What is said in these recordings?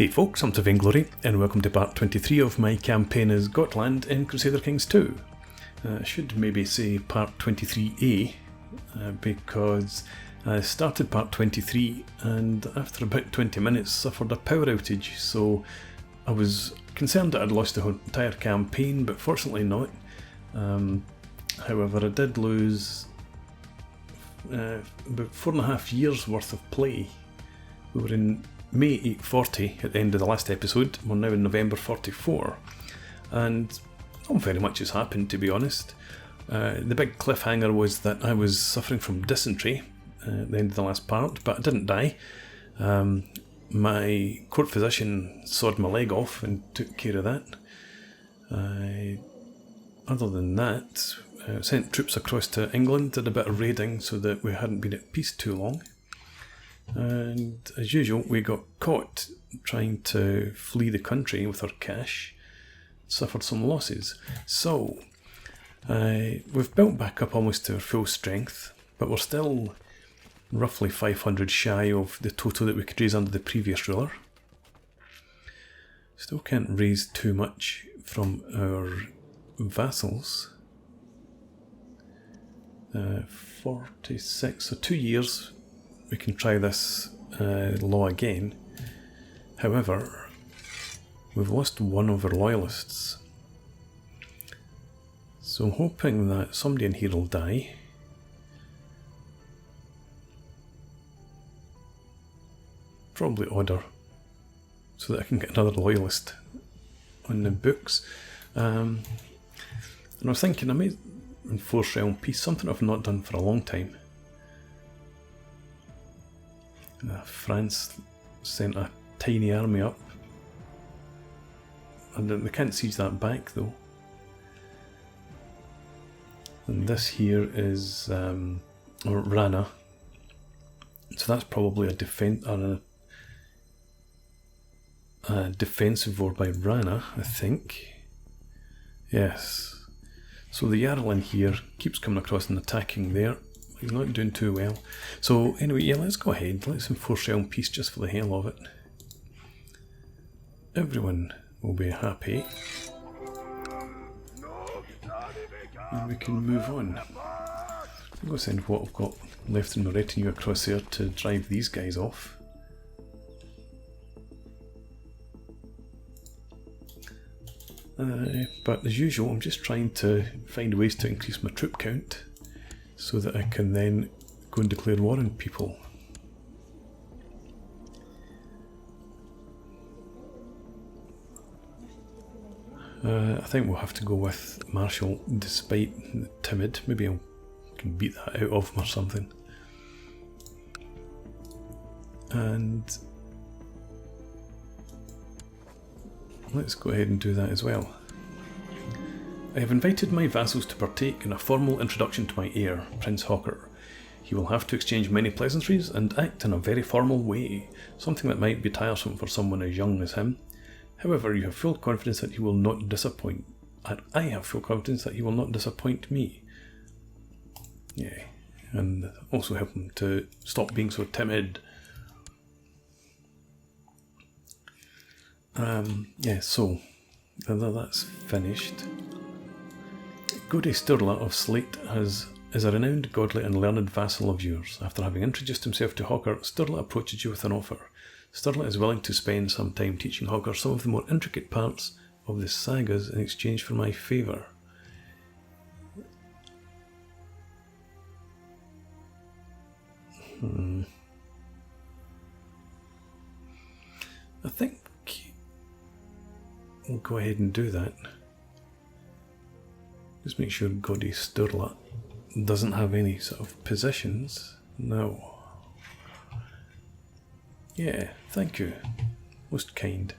Hey folks, I'm to Vainglory, and welcome to part 23 of my campaign as Gotland in Crusader Kings 2. I should maybe say part 23A, because I started part 23 and after about 20 minutes suffered a power outage, so I was concerned that I'd lost the entire campaign, but fortunately not. However, I did lose about 4.5 years worth of play. We were in May 840 at the end of the last episode. We're now in November 44, and not very much has happened, to be honest. The big cliffhanger was that I was suffering from dysentery at the end of the last part, but I didn't die. My court physician sawed my leg off and took care of that. Other than that, sent troops across to England, did a bit of raiding so that we hadn't been at peace too long. And as usual, we got caught trying to flee the country with our cash, suffered some losses. So, we've built back up almost to our full strength, but we're still roughly 500 shy of the total that we could raise under the previous ruler. Still can't raise too much from our vassals. 46, so 2 years. We can try this law again. However, we've lost one of our loyalists. So I'm hoping that somebody in here will die. Probably Order, so that I can get another loyalist on the books. And I was thinking I may enforce realm peace, something I've not done for a long time. France sent a tiny army up, and they can't siege that back though. And this here is Rana, so that's probably a defensive war by Rana, I think. Yes. So the Jarl in here keeps coming across and attacking there. He's not doing too well. So anyway, yeah, let's go ahead. Let's enforce realm peace just for the hell of it. Everyone will be happy. And we can move on. I'm going to send what I've got left in my retinue across there to drive these guys off. But as usual, I'm just trying to find ways to increase my troop count, so that I can then go and declare war on people. I think we'll have to go with Marshall, despite timid. Maybe I can beat that out of him or something. And let's go ahead and do that as well. I have invited my vassals to partake in a formal introduction to my heir, Prince Hawker. He will have to exchange many pleasantries and act in a very formal way, something that might be tiresome for someone as young as him. However, you have full confidence that he will not disappoint, and I have full confidence that he will not disappoint me. Yeah, and also help him to stop being so timid. Yeah, so that's finished. Godi Sturla of Slate is a renowned, godly and learned vassal of yours. After having introduced himself to Hawker, Sturla approaches you with an offer. Sturla is willing to spend some time teaching Hawker some of the more intricate parts of the sagas in exchange for my favour. I think we'll go ahead and do that. Just make sure Godi Sturla doesn't have any sort of positions. No. Yeah, thank you. Most kind.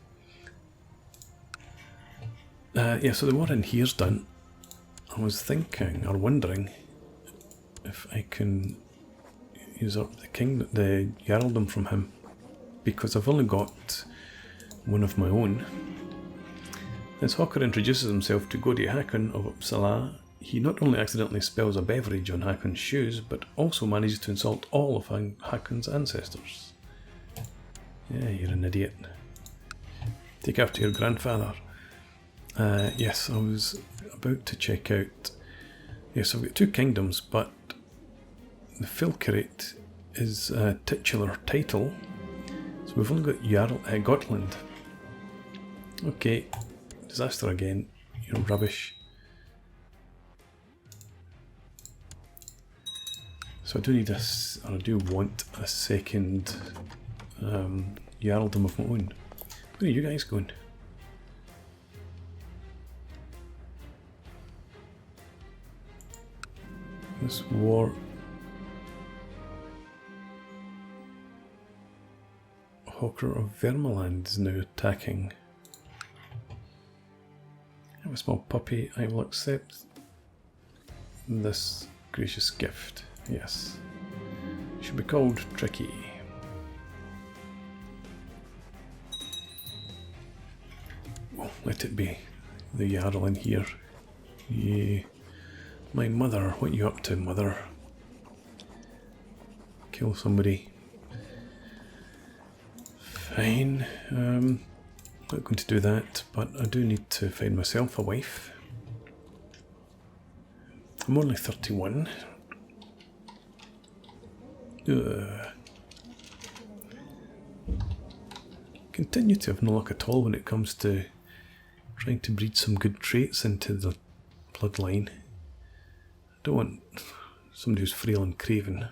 Yeah, so the war in here's done. I was thinking, or wondering, if I can usurp the Jarldom from him, because I've only got one of my own. As Hawker introduces himself to Godi Hakon of Uppsala, he not only accidentally spills a beverage on Hakon's shoes, but also manages to insult all of Hakon's ancestors. Yeah, you're an idiot. Take after your grandfather. Yes, I was about to check out. Yes, I've got 2 kingdoms, but the Fylkir is a titular title, so we've only got Gotland. Okay, disaster again. You know, rubbish. So I do need this, or I do want a second Jarldom of my own. Where are you guys going? This war. Hawker of Vermaland is now attacking. I have a small puppy. I will accept this gracious gift. Yes. Should be called Tricky. Well, let it be the Jarl in here. Yeah. My mother, what you up to, mother? Kill somebody. Fine. Not going to do that, but I do need to find myself a wife. I'm only 31. Continue to have no luck at all when it comes to trying to breed some good traits into the bloodline. I don't want somebody who's frail and craven.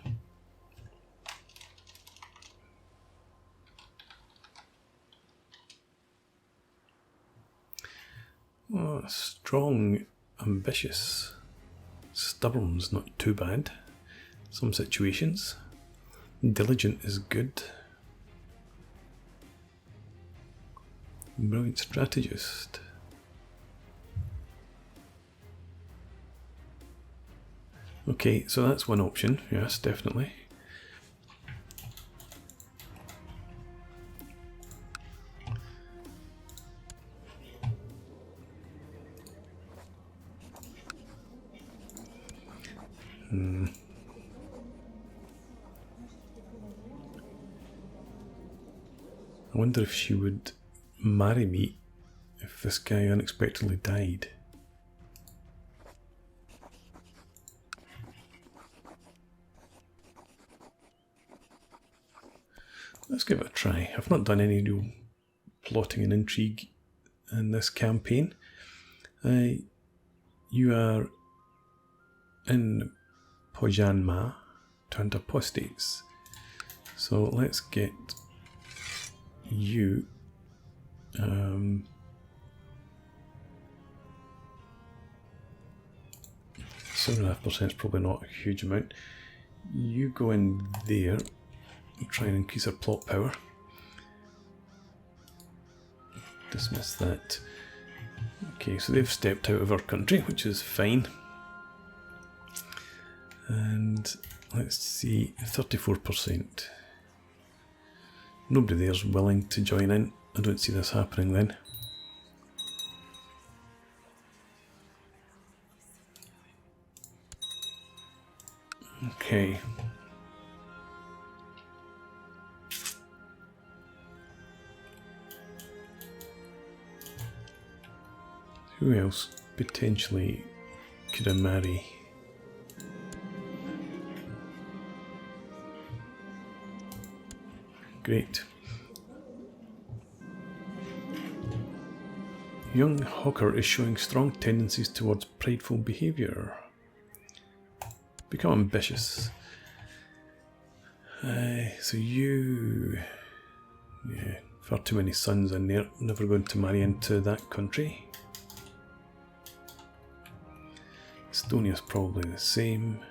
Oh, strong, ambitious. Stubborn's not too bad. Some situations. Diligent is good. Brilliant strategist. Okay, so that's one option. Yes, definitely. I wonder if she would marry me if this guy unexpectedly died. Let's give it a try. I've not done any real plotting and intrigue in this campaign. You are in Pojanma to hunt apostates. So let's get you 7.5% is probably not a huge amount. You go in there and try and increase our plot power. Dismiss that. Okay, so they've stepped out of our country, which is fine. And let's see, 34%. Nobody there's willing to join in. I don't see this happening then. Okay. Who else potentially could I marry? Great. Young Hawker is showing strong tendencies towards prideful behaviour. Become ambitious. So you... Yeah, far too many sons in there. Never going to marry into that country. Estonia's probably the same.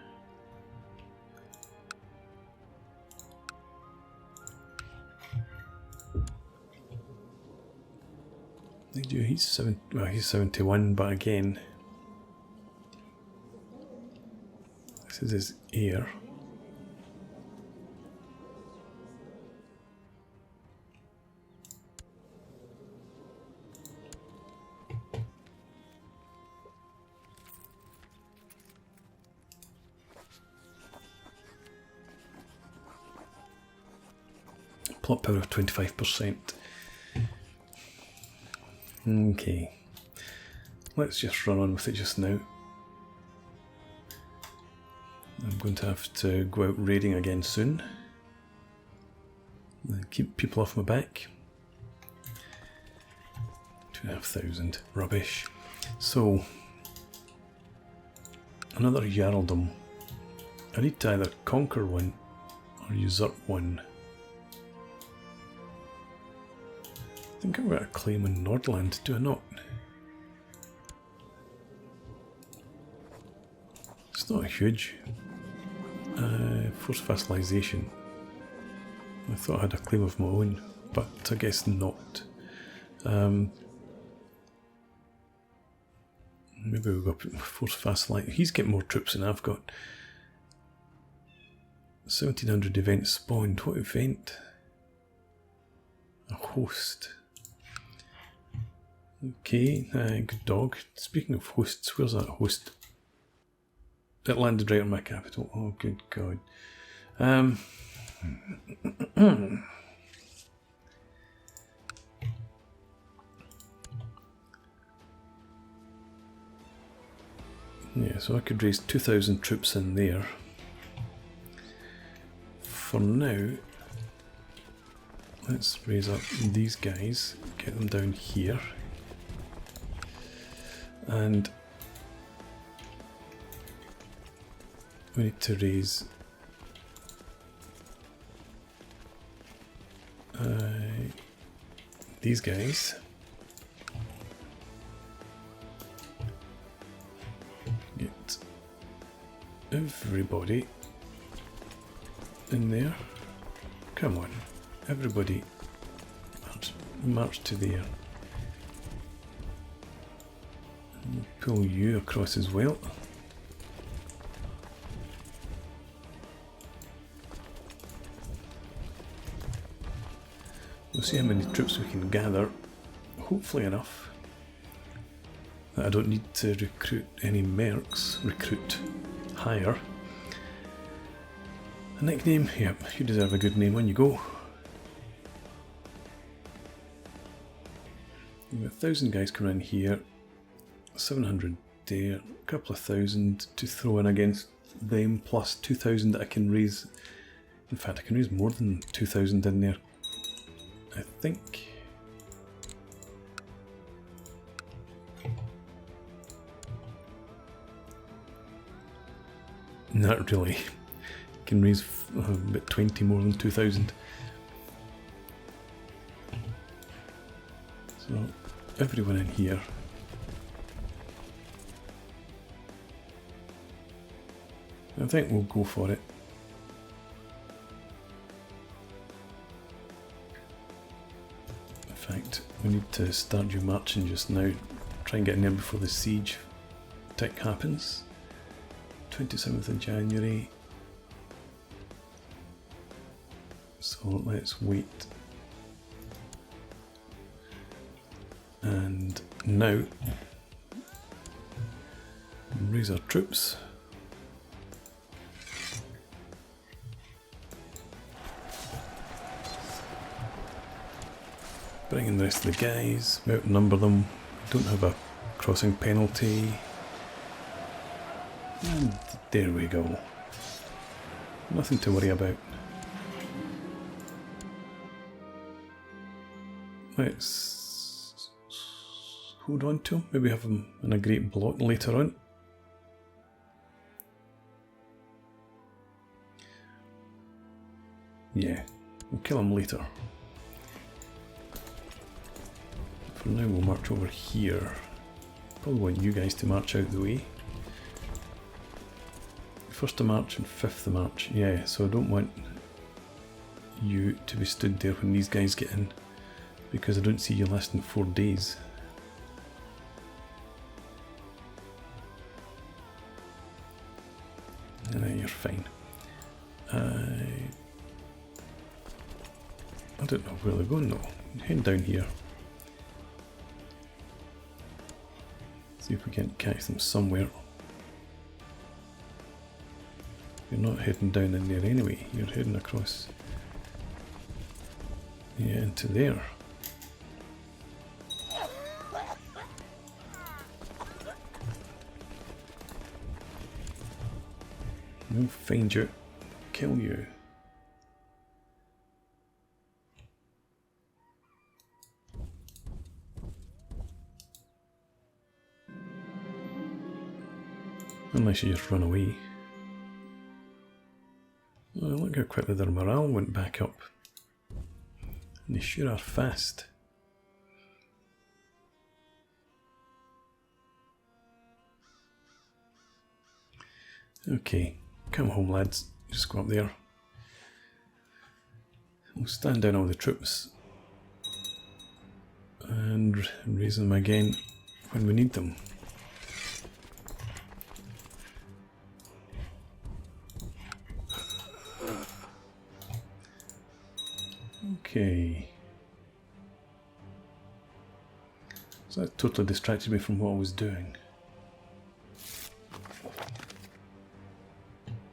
He's 71, but again, this is his heir. Plot power of 25%. Okay, let's just run on with it just now. I'm going to have to go out raiding again soon. Keep people off my back. 2,500, rubbish. So, another Jarldom. I need to either conquer one or usurp one. I think I've got a claim in Nordland, do I not? It's not huge. Forced vassalization. I thought I had a claim of my own, but I guess not. Maybe we'll go up forced vassalization. He's getting more troops than I've got. 1700 events spawned. What event? A host. Okay, good dog. Speaking of hosts, where's that host? It landed right on my capital. Oh, good God. Yeah, so I could raise 2,000 troops in there. For now, let's raise up these guys, get them down here. And we need to raise these guys. Get everybody in there. Come on, everybody march to there. And pull you across as well. We'll see how many troops we can gather. Hopefully enough that I don't need to recruit any mercs. Hire. A nickname? Yep, you deserve a good name. On you go. We've got 1,000 guys coming in here. 700 there. A couple of thousand to throw in against them, plus 2,000 that I can raise. In fact, I can raise more than 2,000 in there, I think. Not really. Can raise about 20 more than 2,000. So everyone in here. I think we'll go for it. In fact, we need to start you marching just now. Try and get in there before the siege tick happens. 27th of January. So let's wait. And now raise our troops. Bring in the rest of the guys, outnumber them, don't have a crossing penalty. And there we go. Nothing to worry about. Let's hold on to him. Maybe have him in a great block later on. Yeah, we'll kill him later. For now we'll march over here. Probably want you guys to march out the way. 1st of March and 5th of March. Yeah, so I don't want you to be stood there when these guys get in, because I don't see you lasting 4 days. You're fine. I don't know where they're going though. Head down here. See if we can catch them somewhere. You're not heading down in there anyway, you're heading across. Yeah, into there. will find you, kill you. Unless you just run away. Oh, look how quickly their morale went back up. And they sure are fast. Okay, come home lads, just go up there. We'll stand down all the troops and raise them again when we need them. Okay. So that totally distracted me from what I was doing.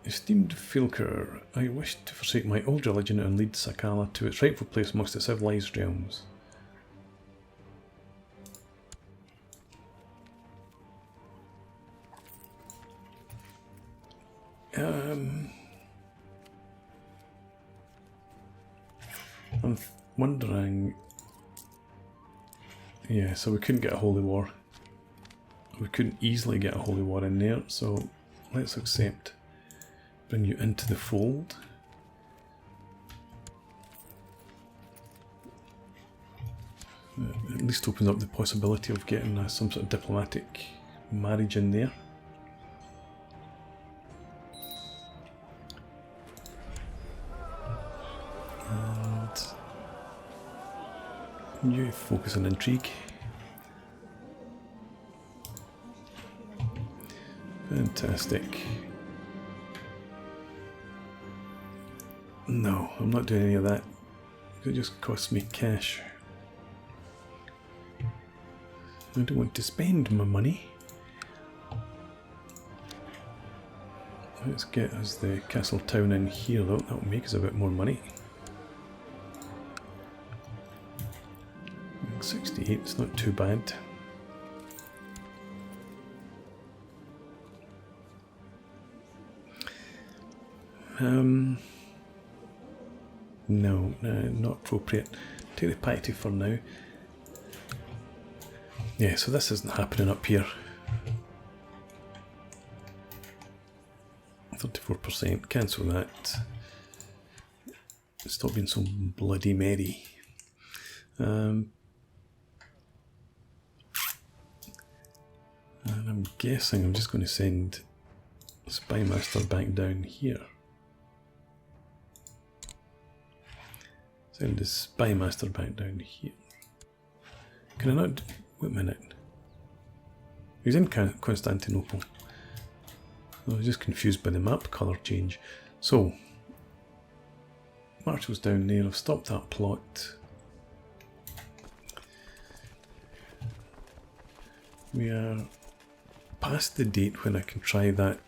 Esteemed Fylkir, I wish to forsake my old religion and lead Sakala to its rightful place amongst the civilized realms. I'm wondering... Yeah, so we couldn't get a holy war. We couldn't easily get a holy war in there, so let's accept. Bring you into the fold. At least opens up the possibility of getting some sort of diplomatic marriage in there. And you focus on intrigue. Fantastic. No, I'm not doing any of that. It just costs me cash. I don't want to spend my money. Let's get us the castle town in here though, that'll make us a bit more money. 68, it's not too bad. No, not appropriate. Take the piety for now. Yeah, so this isn't happening up here. 34%, cancel that. Stop being so bloody merry. And I'm guessing I'm just going to send Spymaster back down here. Send the Spymaster back down here. Can I not... Wait a minute. He's in Constantinople. I was just confused by the map colour change. So, Marshall's down there. I've stopped that plot. We are past the date when I can try that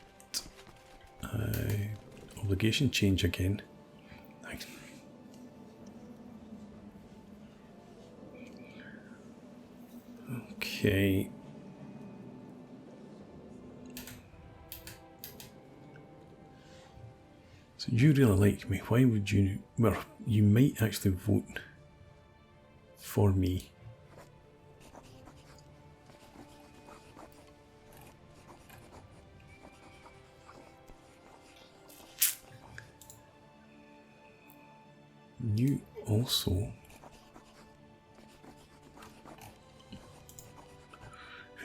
obligation change again. Okay. So you really like me. Why would you... Well, you might actually vote for me. You also...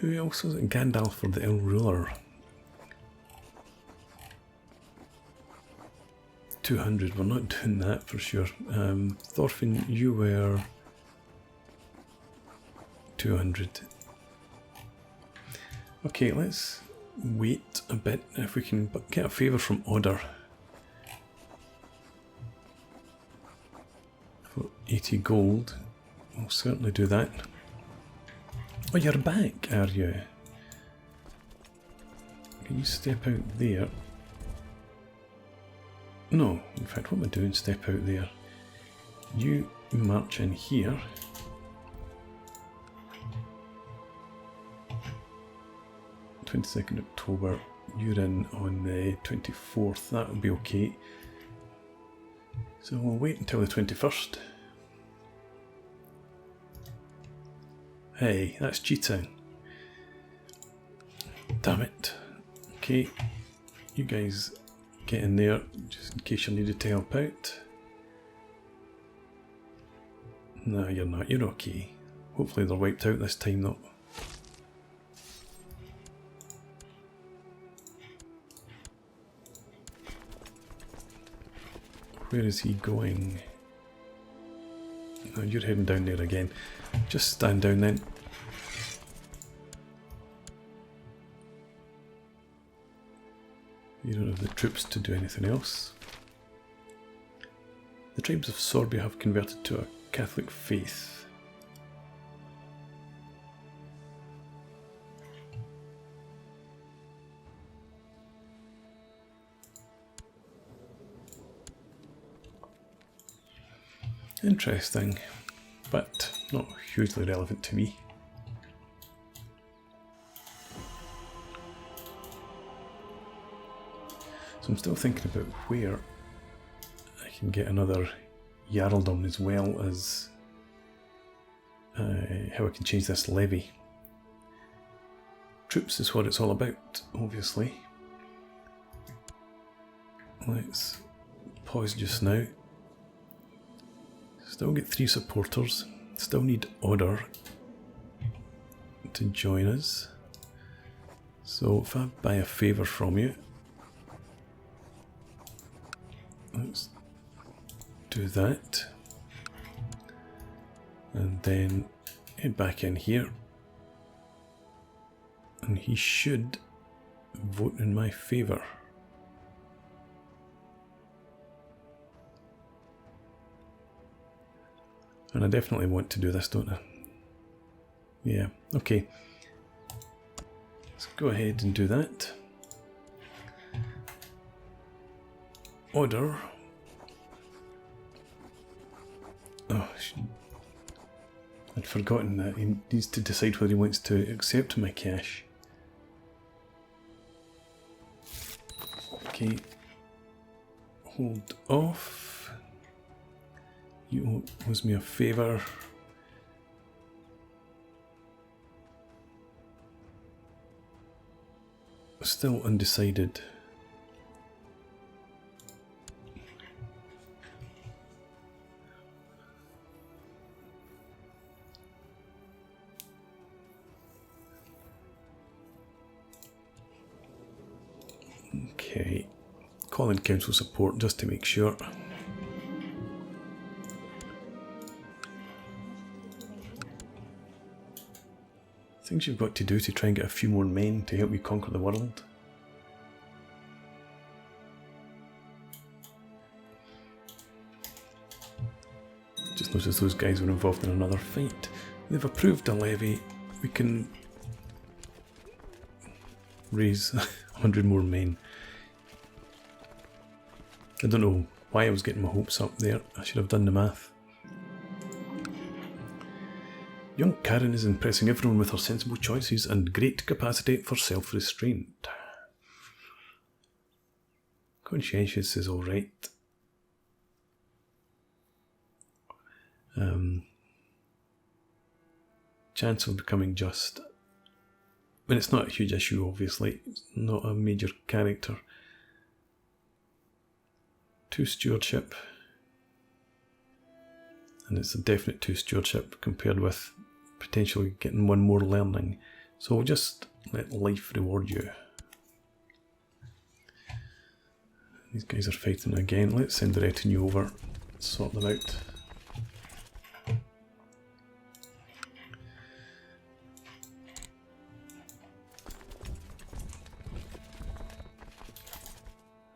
Who else is it? Gandalf for the El Ruler. 200, we're not doing that for sure. Thorfinn, you were 200. Okay, let's wait a bit if we can get a favour from Order. For 80 gold, we'll certainly do that. Oh, you're back, are you? Can you step out there? No, in fact, what am I doing? Step out there. You march in here. '22nd October. you're in on the 24th, that will be okay. So we'll wait until the 21st. Hey, that's cheating. Damn it. Okay, you guys get in there just in case you needed to help out. No, you're not. You're okay. Hopefully they're wiped out this time though. Where is he going? No, you're heading down there again. Just stand down then. You don't have the troops to do anything else. The tribes of Sorbia have converted to a Catholic faith. Interesting, but not hugely relevant to me. So I'm still thinking about where I can get another Jarldom as well as how I can change this levy. Troops is what it's all about, obviously. Let's pause just now. Still get 3 supporters. Still need Order to join us. So if I buy a favour from you, let's do that. And then head back in here. And he should vote in my favour. And I definitely want to do this, don't I? Yeah, okay. Let's go ahead and do that. Order. Oh, I'd forgotten that he needs to decide whether he wants to accept my cash. Okay. Hold off. You owes me a favour. Still undecided. Okay. Call in council support just to make sure. Things you've got to do to try and get a few more men to help you conquer the world. Just noticed those guys were involved in another fight. They've approved a levy. We can raise 100 more men. I don't know why I was getting my hopes up there. I should have done the math. Young Karen is impressing everyone with her sensible choices and great capacity for self-restraint. Conscientious is alright. Chance of becoming just. But it's not a huge issue, obviously. It's not a major character. 2 stewardship. And it's a definite 2 stewardship compared with potentially getting 1 more learning. So we'll just let life reward you. These guys are fighting again. Let's send the retinue over, sort them out.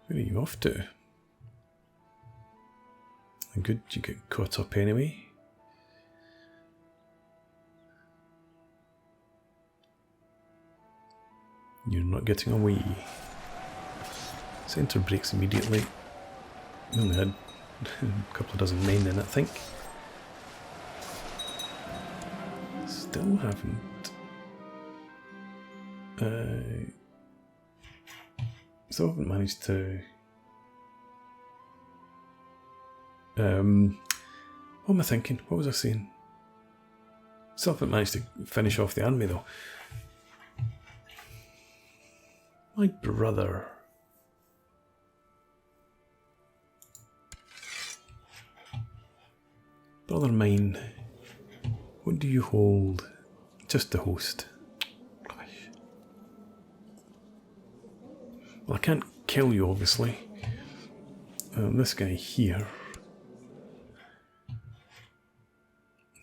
Where are you off to? Good, you get caught up anyway. You're not getting away. Centre breaks immediately. We only had a couple of dozen men in, I think. Still haven't. Still haven't managed to... what am I thinking? What was I saying? Still haven't managed to finish off the army though. My brother. Brother mine. What do you hold? Just the host. Well, I can't kill you, obviously. This guy here.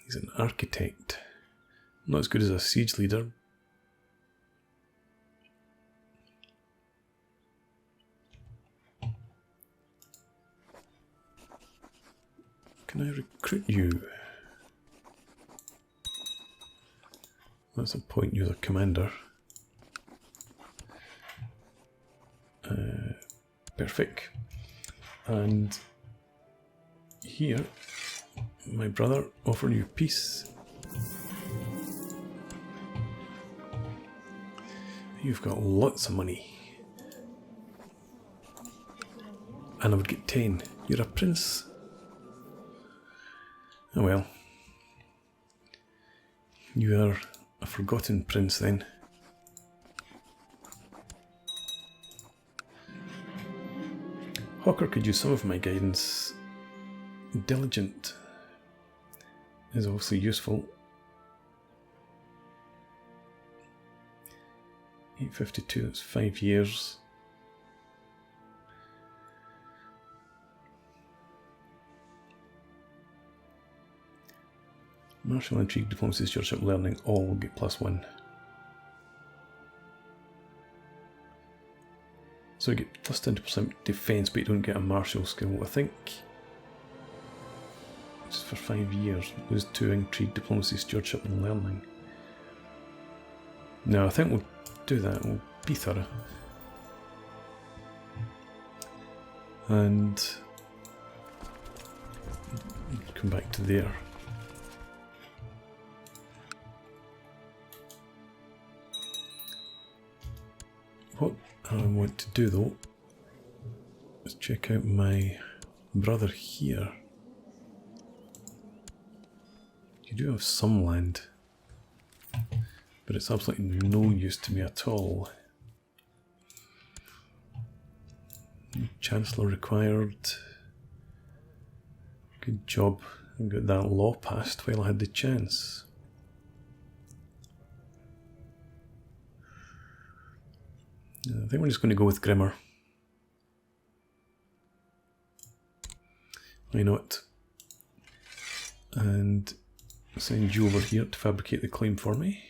He's an architect. Not as good as a siege leader. Can I recruit you? That's a point, you're the commander. Perfect. And here, my brother offering you peace. You've got lots of money. And I would get 10. You're a prince. Oh well. You are a forgotten prince then. Hawker could use some of my guidance. Diligent is obviously useful. 852, that's 5 years. Martial intrigue, diplomacy, stewardship, learning, all will get +1. So you get plus 20% defense, but you don't get a martial skill. I think it's for 5 years. Lose 2 intrigue, diplomacy, stewardship, and learning. No, I think we'll do that. We'll be thorough. And come back to there. What I want to do though is check out my brother here. You do have some land, but it's absolutely no use to me at all. Chancellor required. Good job. I got that law passed while I had the chance. I think we're just going to go with Grimmer. Why not? And send you over here to fabricate the claim for me.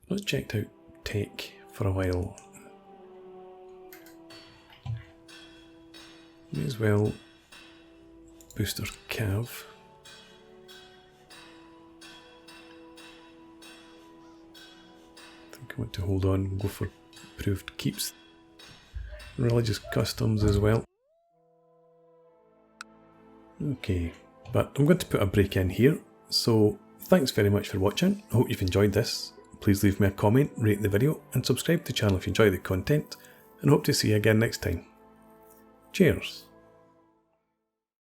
Let's check out tech for a while. May as well boost our cav. I think I want to hold on, we'll go for improved keeps. Religious customs as well. Okay, but I'm going to put a break in here, so thanks very much for watching. I hope you've enjoyed this. Please leave me a comment, rate the video, and subscribe to the channel if you enjoy the content, and hope to see you again next time. Cheers!